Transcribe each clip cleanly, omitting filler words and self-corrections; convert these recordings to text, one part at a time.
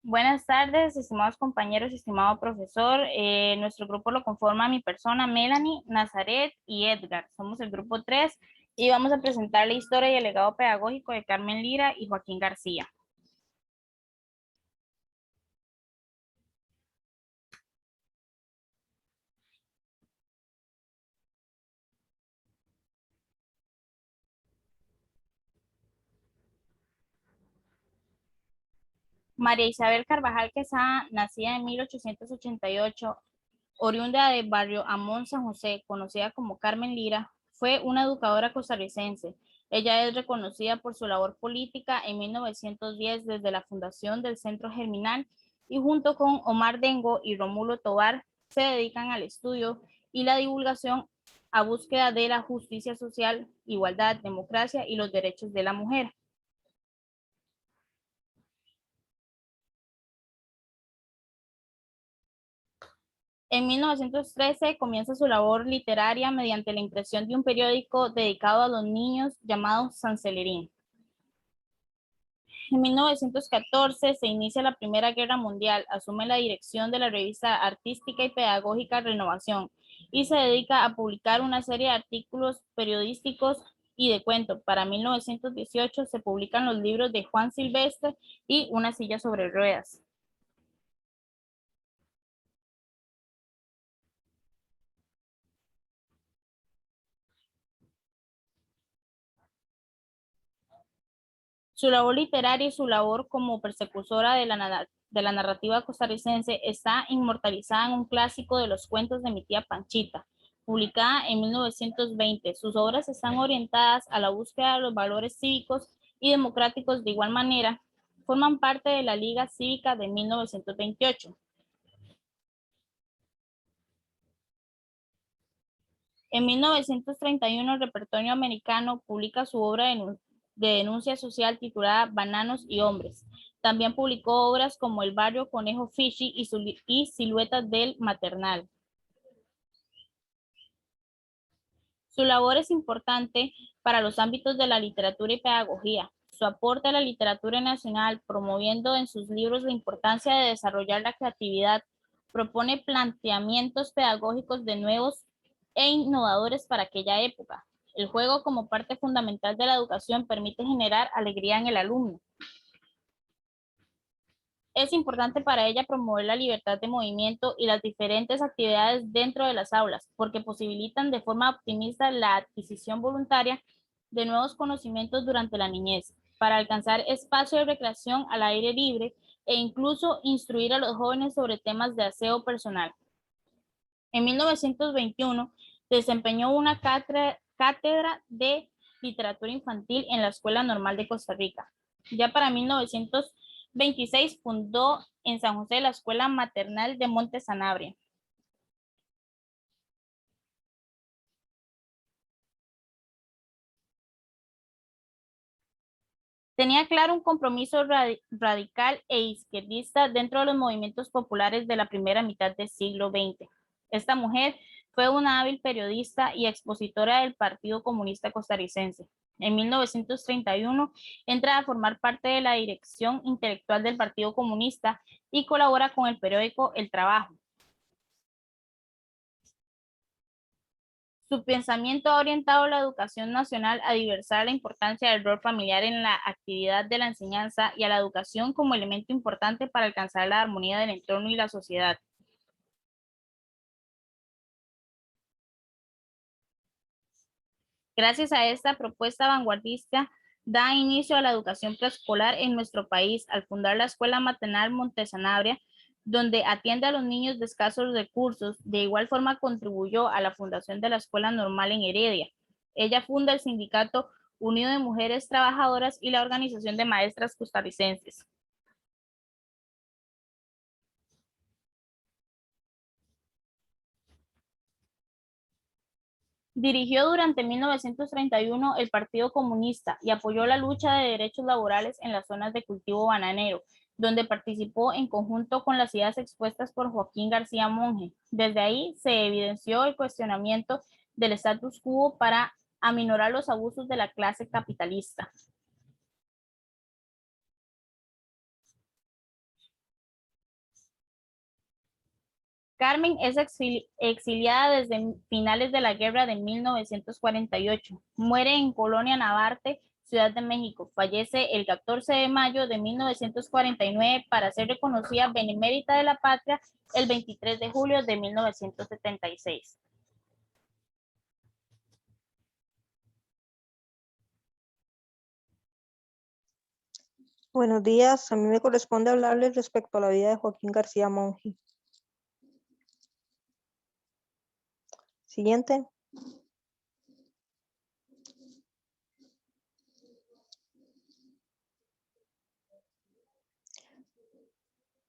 Buenas tardes, estimados compañeros, estimado profesor. Nuestro grupo lo conforma mi persona, Melanie, Nazaret y Edgar. Somos el grupo 3 y vamos a presentar la historia y el legado pedagógico de Carmen Lira y Joaquín García. María Isabel Carvajal Quesada, nacida en 1888, oriunda del barrio Amón San José, conocida como Carmen Lira, fue una educadora costarricense. Ella es reconocida por su labor política en 1910 desde la fundación del Centro Germinal y junto con Omar Dengo y Rómulo Tovar se dedican al estudio y la divulgación a búsqueda de la justicia social, igualdad, democracia y los derechos de la mujer. En 1913 comienza su labor literaria mediante la impresión de un periódico dedicado a los niños llamado San Celerín. En 1914 se inicia la Primera Guerra Mundial, asume la dirección de la revista artística y pedagógica Renovación y se dedica a publicar una serie de artículos periodísticos y de cuento. Para 1918 se publican los libros de Juan Silvestre y Una silla sobre ruedas. Su labor literaria y su labor como persecutora de la narrativa costarricense está inmortalizada en un clásico de los cuentos de mi tía Panchita, publicada en 1920. Sus obras están orientadas a la búsqueda de los valores cívicos y democráticos. De igual manera, forman parte de la Liga Cívica de 1928. En 1931, el repertorio americano publica su obra de denuncia social titulada Bananos y Hombres. También publicó obras como El barrio Conejo Fishy y Siluetas del Maternal. Su labor es importante para los ámbitos de la literatura y pedagogía. Su aporte a la literatura nacional, promoviendo en sus libros la importancia de desarrollar la creatividad, propone planteamientos pedagógicos de nuevos e innovadores para aquella época. El juego como parte fundamental de la educación permite generar alegría en el alumno. Es importante para ella promover la libertad de movimiento y las diferentes actividades dentro de las aulas, porque posibilitan de forma optimista la adquisición voluntaria de nuevos conocimientos durante la niñez, para alcanzar espacio de recreación al aire libre e incluso instruir a los jóvenes sobre temas de aseo personal. En 1921 desempeñó una cátedra de literatura infantil en la Escuela Normal de Costa Rica. Ya para 1926 fundó en San José la Escuela Maternal de Monte Sanabria. Tenía claro un compromiso radical e izquierdista dentro de los movimientos populares de la primera mitad del siglo XX. Esta mujer fue una hábil periodista y expositora del Partido Comunista Costarricense. En 1931 entra a formar parte de la dirección intelectual del Partido Comunista y colabora con el periódico El Trabajo. Su pensamiento ha orientado la educación nacional a diversar la importancia del rol familiar en la actividad de la enseñanza y a la educación como elemento importante para alcanzar la armonía del entorno y la sociedad. Gracias a esta propuesta vanguardista, da inicio a la educación preescolar en nuestro país al fundar la Escuela Maternal Montesanabria, donde atiende a los niños de escasos recursos. De igual forma, contribuyó a la fundación de la Escuela Normal en Heredia. Ella funda el Sindicato Unido de Mujeres Trabajadoras y la Organización de Maestras Costarricenses. Dirigió durante 1931 el Partido Comunista y apoyó la lucha de derechos laborales en las zonas de cultivo bananero, donde participó en conjunto con las ideas expuestas por Joaquín García Monge. Desde ahí se evidenció el cuestionamiento del status quo para aminorar los abusos de la clase capitalista. Carmen es exiliada desde finales de la guerra de 1948. Muere en Colonia Navarte, Ciudad de México. Fallece el 14 de mayo de 1949 para ser reconocida benemérita de la patria el 23 de julio de 1976. Buenos días, a mí me corresponde hablarles respecto a la vida de Joaquín García Monge. Siguiente.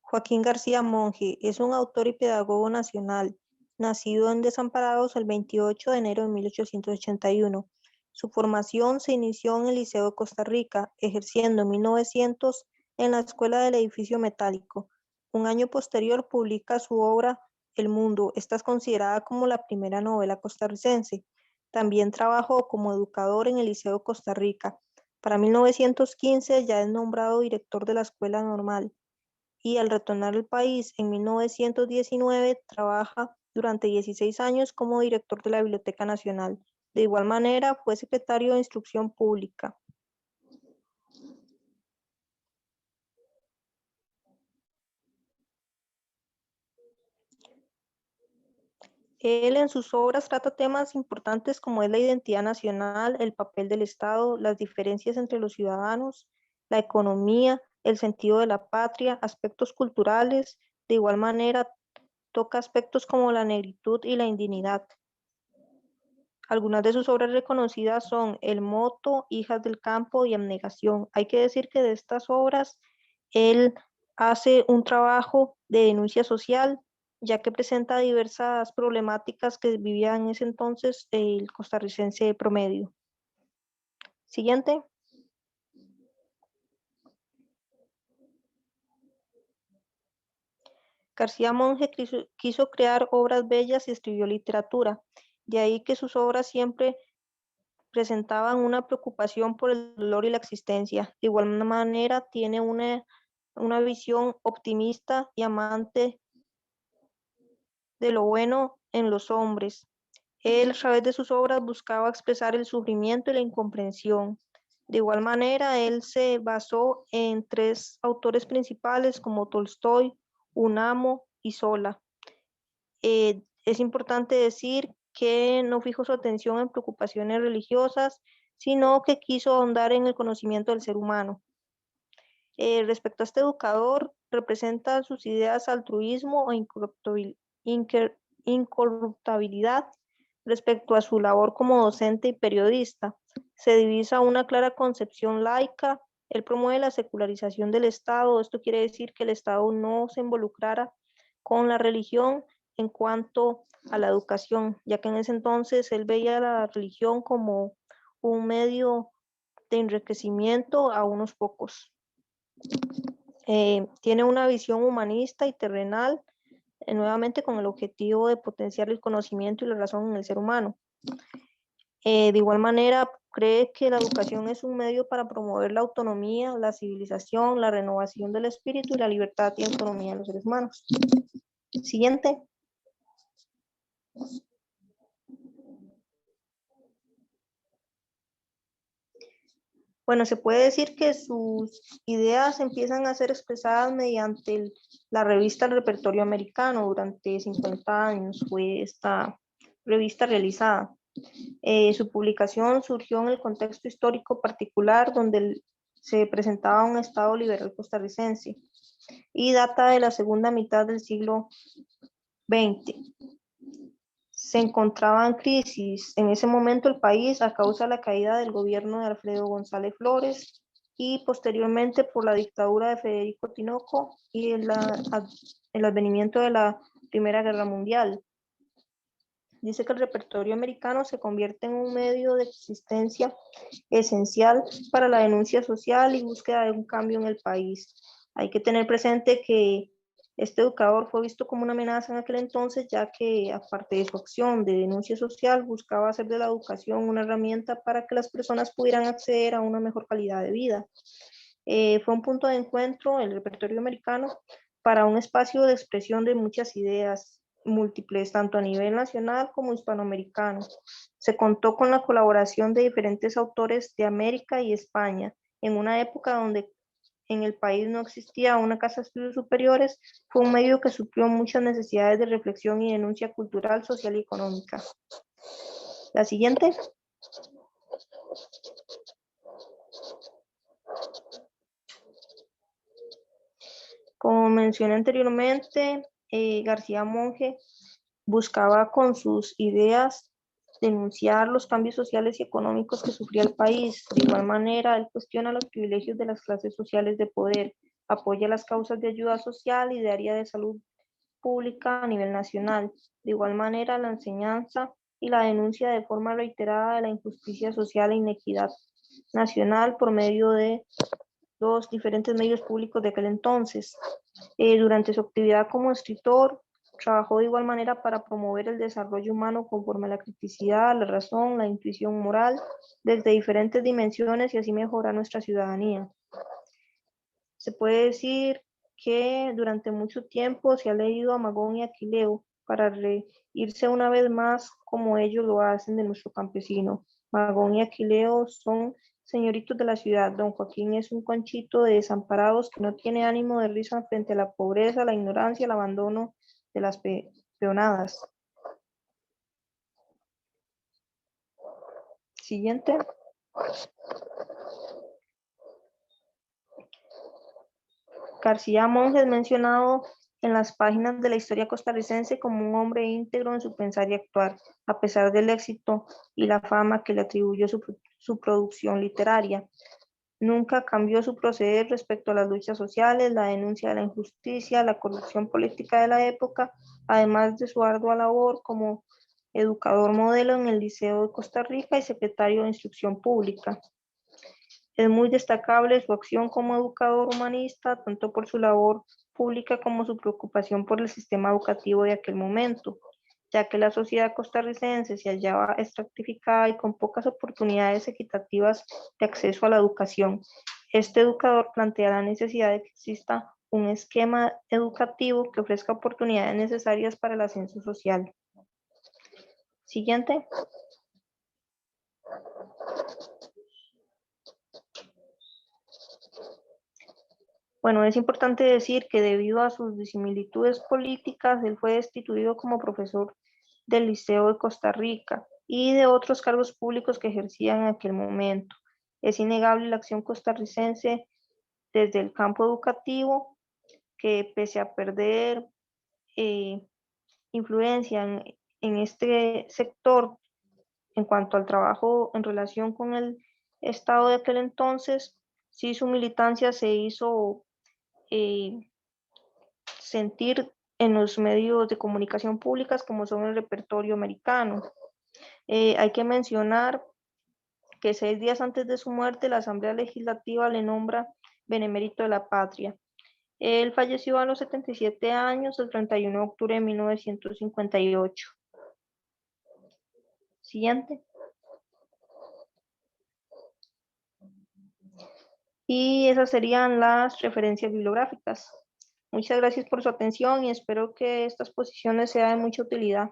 Joaquín García Monge es un autor y pedagogo nacional, nacido en Desamparados el 28 de enero de 1881. Su formación se inició en el Liceo de Costa Rica, ejerciendo en 1900 en la Escuela del Edificio Metálico. Un año posterior publica su obra El Mundo. Esta es considerada como la primera novela costarricense. También trabajó como educador en el Liceo de Costa Rica. Para 1915 ya es nombrado director de la Escuela Normal y al retornar al país en 1919 trabaja durante 16 años como director de la Biblioteca Nacional. De igual manera, fue secretario de Instrucción Pública. Él en sus obras trata temas importantes como es la identidad nacional, el papel del Estado, las diferencias entre los ciudadanos, la economía, el sentido de la patria, aspectos culturales. De igual manera, toca aspectos como la negritud y la indignidad. Algunas de sus obras reconocidas son El Moto, Hijas del Campo y Abnegación. Hay que decir que de estas obras él hace un trabajo de denuncia social, ya que presenta diversas problemáticas que vivía en ese entonces el costarricense promedio. Siguiente. García Monge quiso crear obras bellas y escribió literatura. De ahí que sus obras siempre presentaban una preocupación por el dolor y la existencia. De igual manera, tiene una visión optimista y amante de lo bueno en los hombres. Él, a través de sus obras, buscaba expresar el sufrimiento y la incomprensión. De igual manera, él se basó en tres autores principales como Tolstoy, Unamo y Zola. Es importante decir que no fijó su atención en preocupaciones religiosas, sino que quiso ahondar en el conocimiento del ser humano. Respecto a este educador, representa sus ideas altruismo o incorruptibilidad respecto a su labor como docente y periodista. Se divisa una clara concepción laica. Él promueve la secularización del Estado. Esto quiere decir que el Estado no se involucrara con la religión en cuanto a la educación, ya que en ese entonces él veía la religión como un medio de enriquecimiento a unos pocos. Tiene una visión humanista y terrenal, nuevamente con el objetivo de potenciar el conocimiento y la razón en el ser humano. De igual manera, cree que la educación es un medio para promover la autonomía, la civilización, la renovación del espíritu y la libertad y autonomía de los seres humanos. Siguiente. Bueno, se puede decir que sus ideas empiezan a ser expresadas mediante la revista El Repertorio Americano. Durante 50 años fue esta revista realizada. Su publicación surgió en el contexto histórico particular donde se presentaba un Estado liberal costarricense y data de la segunda mitad del siglo XX. Se encontraba en crisis en ese momento el país a causa de la caída del gobierno de Alfredo González Flores y posteriormente por la dictadura de Federico Tinoco y el advenimiento de la Primera Guerra Mundial. Dice que el repertorio americano se convierte en un medio de existencia esencial para la denuncia social y búsqueda de un cambio en el país. Hay que tener presente que este educador fue visto como una amenaza en aquel entonces, ya que aparte de su acción de denuncia social, buscaba hacer de la educación una herramienta para que las personas pudieran acceder a una mejor calidad de vida. Fue un punto de encuentro, el repertorio americano, para un espacio de expresión de muchas ideas. múltiples, tanto a nivel nacional como hispanoamericano. Se contó con la colaboración de diferentes autores de América y España, en una época donde en el país no existía una casa de estudios superiores. Fue un medio que suplió muchas necesidades de reflexión y denuncia cultural, social y económica. La siguiente. Como mencioné anteriormente, García Monge buscaba con sus ideas denunciar los cambios sociales y económicos que sufría el país. De igual manera, él cuestiona los privilegios de las clases sociales de poder, apoya las causas de ayuda social y de área de salud pública a nivel nacional. De igual manera, la enseñanza y la denuncia de forma reiterada de la injusticia social e inequidad nacional por medio de los diferentes medios públicos de aquel entonces. Durante su actividad como escritor, trabajó de igual manera para promover el desarrollo humano conforme a la criticidad, la razón, la intuición moral, desde diferentes dimensiones y así mejorar nuestra ciudadanía. Se puede decir que durante mucho tiempo se ha leído a Magón y Aquileo para reírse una vez más como ellos lo hacen de nuestro campesino. Magón y Aquileo son señoritos de la ciudad. Don Joaquín es un conchito de desamparados que no tiene ánimo de risa frente a la pobreza, la ignorancia, el abandono de las peonadas. Siguiente. García Monge es mencionado en las páginas de la historia costarricense como un hombre íntegro en su pensar y actuar, a pesar del éxito y la fama que le atribuyó su producción literaria. Nunca cambió su proceder respecto a las luchas sociales, la denuncia de la injusticia, la corrupción política de la época, además de su ardua labor como educador modelo en el Liceo de Costa Rica y secretario de Instrucción Pública. Es muy destacable su acción como educador humanista, tanto por su labor pública como su preocupación por el sistema educativo de aquel momento, ya que la sociedad costarricense se hallaba estratificada y con pocas oportunidades equitativas de acceso a la educación. Este educador plantea la necesidad de que exista un esquema educativo que ofrezca oportunidades necesarias para el ascenso social. Siguiente. Bueno, es importante decir que debido a sus disimilitudes políticas, él fue destituido como profesor del Liceo de Costa Rica y de otros cargos públicos que ejercía en aquel momento. Es innegable la acción costarricense desde el campo educativo, que pese a perder influencia en este sector en cuanto al trabajo en relación con el Estado de aquel entonces, sí su militancia se hizo sentir en los medios de comunicación públicas como son el repertorio americano. Hay que mencionar que 6 días antes de su muerte la Asamblea Legislativa le nombra Benemérito de la Patria. Él falleció a los 77 años el 31 de octubre de 1958. Siguiente. Y esas serían las referencias bibliográficas. Muchas gracias por su atención y espero que esta exposición les sea de mucha utilidad.